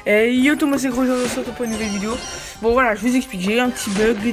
Et yo tout le monde, c'est Gros, je se retrouve pour une nouvelle vidéo. Bon voilà, je vous explique, j'ai eu un petit bug. Le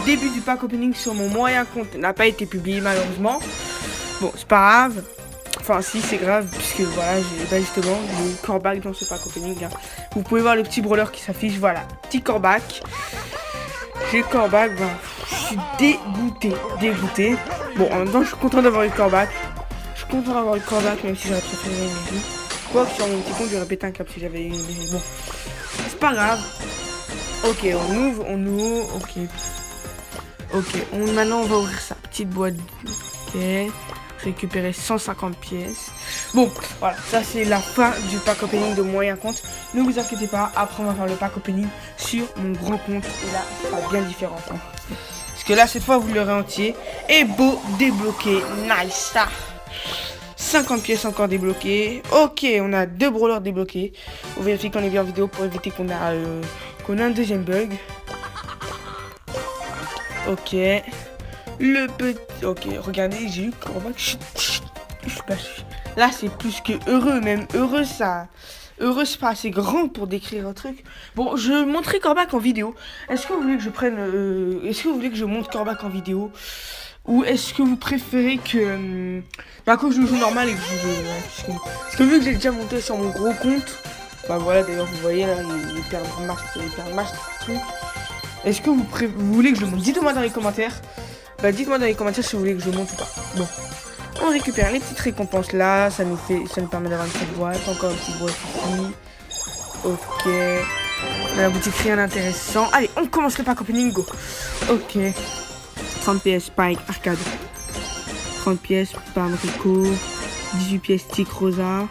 début du pack opening sur mon moyen compte n'a pas été publié malheureusement. Bon, c'est pas grave. Enfin si, c'est grave, puisque voilà, j'ai justement le corback dans ce pack opening. Hein. Vous pouvez voir le petit brawler qui s'affiche, voilà, petit corback. J'ai le corback, ben, je suis dégoûté. Bon, en même temps, je suis content d'avoir eu le corback. Je suis content d'avoir eu le corback, même si j'aurais préféré une vie. Quoi que sur mon petit compte, j'aurais pété un cap si j'avais eu une vie. Bon, c'est pas grave. Ok, on ouvre, ok. Maintenant, on va ouvrir sa petite boîte. Ok, récupérer 150 pièces. Bon, voilà, ça c'est la fin du pack opening de moyen compte. Ne vous inquiétez pas, après on va faire le pack opening sur mon grand compte. Et là, ça sera bien différent. Hein. Parce que là, cette fois, vous l'aurez entier. Et beau, débloqué, nice, ça. 50 pièces encore débloquées. Ok, on a 2 brawlers débloqués. On vérifie qu'on est bien en vidéo pour éviter qu'on a un deuxième bug. Ok. Le petit... Ok, regardez, j'ai eu corback. Là, c'est plus que heureux. Même heureux, ça... Heureux, c'est pas assez grand pour décrire un truc. Bon, je montrerai corback en vidéo. Est-ce que vous voulez que je prenne... Est-ce que vous voulez que je monte corback en vidéo? Ou est-ce que vous préférez que... Bah, quand je joue normal et que je joue... Parce que vu que j'ai déjà monté sur mon gros compte... Bah voilà, d'ailleurs, vous voyez, là, il perd masse truc. Est-ce que vous voulez que je monte? Dites-moi dans les commentaires. Bah, dites-moi dans les commentaires si vous voulez que je monte ou pas. Bon. On récupère les petites récompenses là. Ça nous permet d'avoir une petite boîte. Encore une petite boîte ici. Ok. Dans la boutique, rien d'intéressant. Allez, on commence le pack opening, go. Ok. 30 pièces Spike arcade, 30 pièces Pam Rico, 18 pièces Tic Rosa,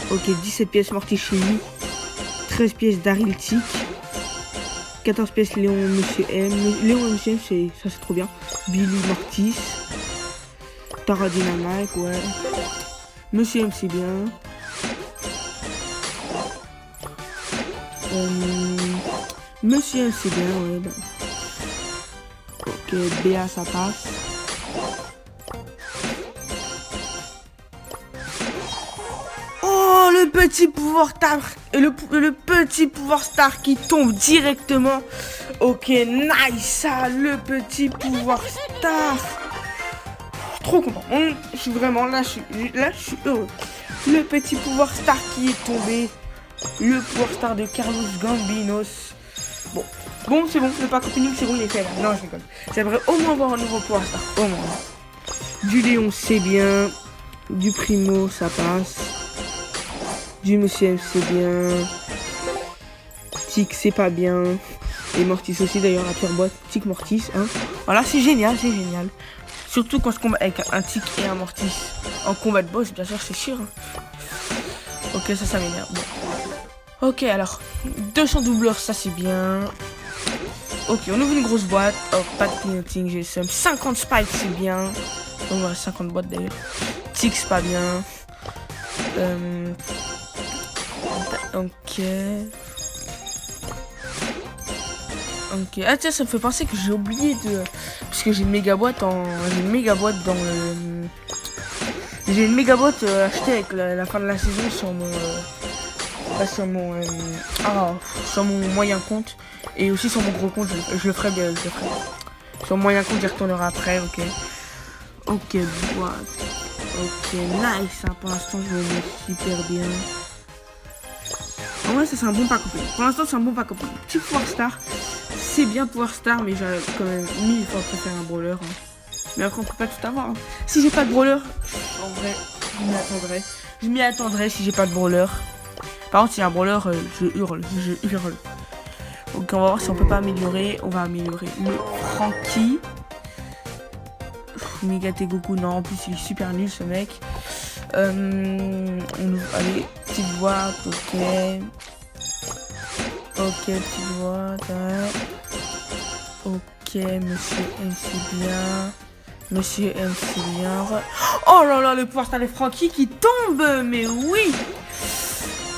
ok, 17 pièces Mortichini, 13 pièces Daryl Tic, 14 pièces Léon Monsieur M, Léon Monsieur M, ça c'est trop bien, Billy Mortis, Tara Dynamite, ouais, Monsieur M c'est bien, Monsieur M c'est bien, ouais, bah. Ok, BA ça passe. Oh, le petit pouvoir star. Le petit pouvoir star qui tombe directement. Ok, nice ça, le petit pouvoir star. Trop content. Je suis vraiment là, je suis heureux. Le petit pouvoir star qui est tombé. Le pouvoir star de Carlos Gambinos. Bon, c'est bon, le pack opening, c'est bon, il est fait là. Non, je rigole. J'aimerais au moins voir un nouveau pouvoir star. Au moins. Du Léon, c'est bien. Du Primo, ça passe. Du Monsieur M, c'est bien. Tic, c'est pas bien. Et Mortis aussi, d'ailleurs, la pire boîte. Tic Mortis, hein. Voilà, c'est génial, c'est génial. Surtout quand je combat avec un Tic et un Mortis. En combat de boss, bien sûr, c'est sûr. Ok, ça m'énerve. Bon. Ok, alors. 200 doubleurs, ça c'est bien. Ok, on ouvre une grosse boîte. Oh, pas de clignoting, j'ai le seum. 50 spikes, c'est bien. On va 50 boîtes d'ailleurs. Tic, c'est pas bien. Ok. Ok. Ah tiens, ça me fait penser que j'ai oublié de... Parce que j'ai une méga boîte dans le... J'ai une méga boîte achetée avec la fin de la saison sur mon... sur mon moyen compte. Et aussi sur mon gros compte, je le ferai bien, Sur mon moyen compte, j'y retournerai après, ok. Ok, boîte. Ok, nice, hein. Pour l'instant, je vais super bien. En vrai, ça c'est un bon pack opening. Pour l'instant, c'est un bon pack opening. Petit pouvoir star, c'est bien pouvoir star, mais j'aurais quand même 1000 fois préféré un brawler. Hein. Mais après, on peut pas tout avoir. Hein. Si j'ai pas de brawler, en vrai, je m'y attendrai si j'ai pas de brawler. Par contre, s'il y a un brawler, je hurle. Donc on va voir si on peut pas améliorer. On va améliorer le Frankie. Mégate Goku, non, en plus il est super nul ce mec. Allez, petite boîte, ok. Ok, petite boîte. Ouais. Ok, Monsieur M c'est bien. Monsieur M c'est bien. Oh là là, le pouvoir star de Frankie qui tombe. Mais oui.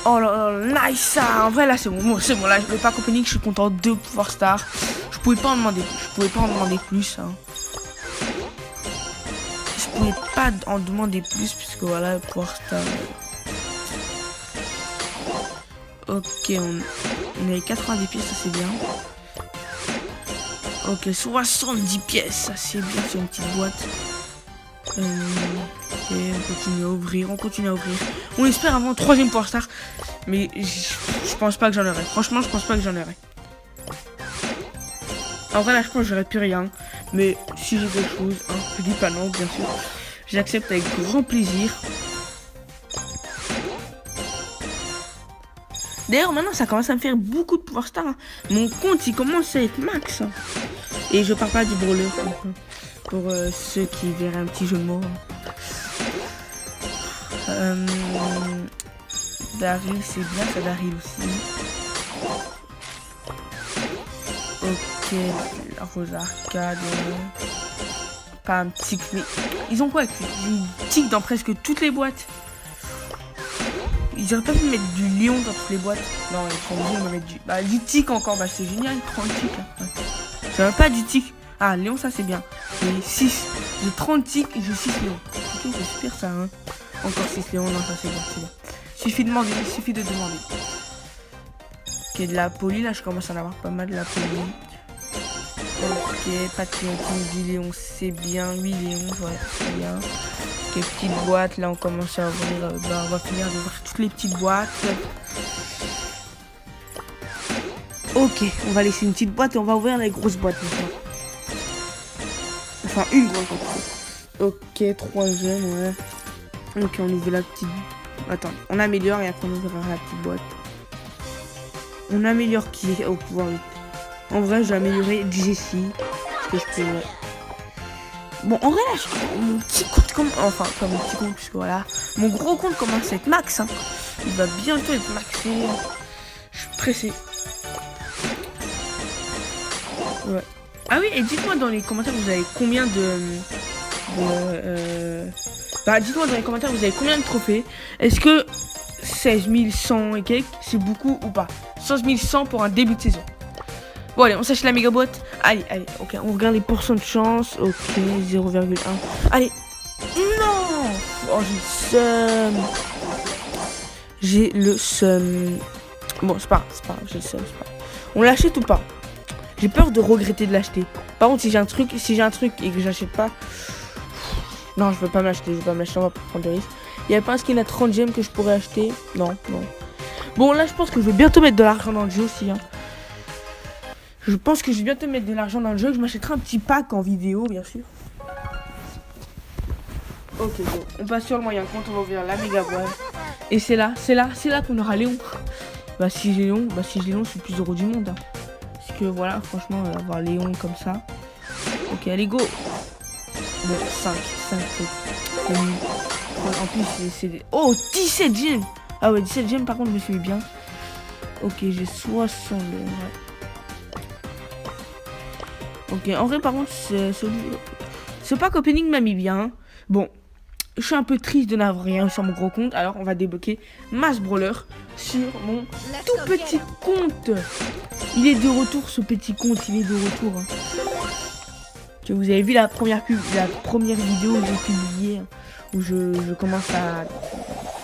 Oh là là, nice ça. En vrai là c'est bon, c'est bon là, le pack opening, je suis content de pouvoir star. Je pouvais pas en demander plus, hein. Je pouvais pas en demander plus puisque voilà, le pouvoir star. Ok, on est 90 pièces, ça c'est bien. Ok, 70 pièces, ça c'est bien sur une petite boîte. Ok, on continue à ouvrir, On espère avoir un 3ème Power Star. Mais je pense pas que j'en aurai. Franchement, je pense pas que j'en aurai. En vrai, là, je pense que j'aurais plus rien. Mais si j'ai quelque chose, hein, je dis pas non, bien sûr. J'accepte avec grand plaisir. D'ailleurs, maintenant, ça commence à me faire beaucoup de Power Star. Hein. Mon compte, il commence à être max. Hein. Et je parle pas du brawler. Pour ceux qui verraient un petit jeu de mots. Daryl, c'est bien, ça Daryl aussi. Ok, la Rose Arcade. Pas un tic, mais ils ont quoi? Du tic dans presque toutes les boîtes. Ils auraient pas pu mettre du lion dans toutes les boîtes. Non, ils sont obligés de mettre du tic encore. Bah, c'est génial, 30 tics. Hein. Ouais. J'avais pas du tic. Ah, lion, ça c'est bien. J'ai 6. J'ai 30 tics et j'ai 6 lions. Ok, c'est super ça. Hein. Encore 6 lions. Non, ça c'est bien, c'est bien. Suffit de demander, il suffit de demander. Ok, de la poli, là je commence à en avoir pas mal de la poli. Ok, pas de clignoting, 10 lions, c'est bien. 8 lions, ouais, c'est bien. Ok, petite boîte, là on commence à ouvrir. On va finir d'ouvrir toutes les petites boîtes. Ok, on va laisser une petite boîte et on va ouvrir les grosses boîtes maintenant. Enfin, une grosse boîte. Ok, 3ème, ouais. Ok, on ouvre la petite. Attends, on améliore et après on ouvrira la petite boîte. On améliore qui au pouvoir 8. En vrai, j'ai amélioré Jessie. Parce que je peux. Bon, en vrai, là, mon petit compte comme. Enfin, pas mon petit compte, puisque voilà. Mon gros compte commence à être max. Hein. Il va bientôt être maxé. Je suis pressé. Ouais. Ah oui, et dites-moi dans les commentaires, vous avez combien Bah, dites-moi dans les commentaires, vous avez combien de trophées? Est-ce que 16 100 et quelques, c'est beaucoup ou pas? 16 100 pour un début de saison. Bon, allez, on s'achète la méga boîte. Allez, ok, on regarde les pourcents de chance. Ok, 0,1. Allez. Non. Oh, j'ai le seum. Bon, c'est pas grave, j'ai le seum, c'est pas grave. On l'achète ou pas? J'ai peur de regretter de l'acheter. Par contre, si j'ai un truc et que j'achète pas... Non, je veux pas m'acheter, on va pas prendre de risque. Il y a pas un skin à 30 gemmes que je pourrais acheter? Non. Bon, là, je pense que je vais bientôt mettre de l'argent dans le jeu aussi. Hein. Je pense que je vais bientôt mettre de l'argent dans le jeu. Je m'achèterai un petit pack en vidéo, bien sûr. Ok, bon. On passe sur le moyen compte, on va ouvrir la méga boîte. Et c'est là qu'on aura Léon. Bah, si j'ai Léon, je suis le plus heureux du monde. Hein. Parce que voilà, franchement, avoir Léon comme ça. Ok, allez, go. Bon, 5, c'est nul. En plus, c'est... Oh, 17 gemmes. Ah ouais, 17 gemmes, par contre, je me suis mis bien. Ok, j'ai 60. Ouais. Ok, en vrai, par contre, ce pack opening m'a mis bien. Bon, je suis un peu triste de n'avoir rien sur mon gros compte. Alors, on va débloquer Mass Brawler sur mon tout petit compte. Il est de retour, ce petit compte. Il est de retour. Hein. Que vous avez vu la première vidéo que j'ai publiée. Où je commence à...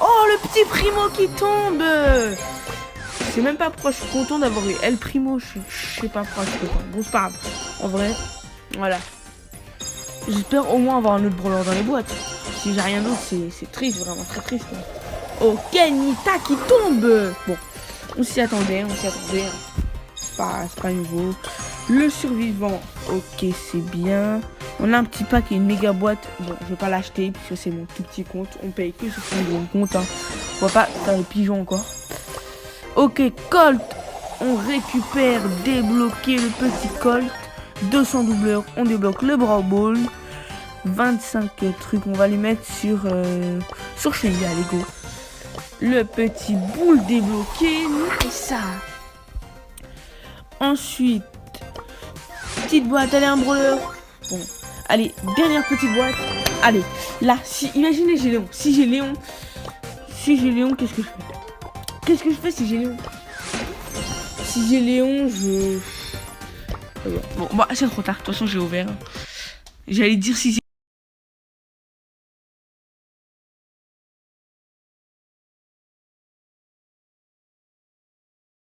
Oh, le petit Primo qui tombe. Je sais même pas pourquoi je suis content d'avoir eu El Primo. Je sais pas pourquoi je suis content. Bon, c'est pas grave. En vrai, voilà. J'espère au moins avoir un autre brawler dans les boîtes. Si j'ai rien d'autre, c'est triste, vraiment très triste. Ok, Nita qui tombe. Bon, on s'y attendait. C'est pas nouveau. Le survivant, ok, c'est bien. On a un petit pack et une méga boîte. Bon, je vais pas l'acheter puisque c'est mon tout petit compte. On paye que sur son gros compte. Hein. On va pas faire les pigeons encore. Ok, Colt. On récupère, débloquer le petit Colt. 200 doubleurs, on débloque le Brawl Ball. 25 trucs, on va les mettre sur Shelly, allez go. Le petit boule débloqué, nice. Ensuite, petite boîte, allez un brawler. Bon, allez, dernière petite boîte. Allez, là, imaginez j'ai Léon. Si j'ai Léon, qu'est-ce que je fais? Si j'ai Léon? Si j'ai Léon, Bon, bah, c'est trop tard. De toute façon, j'ai ouvert. J'allais dire si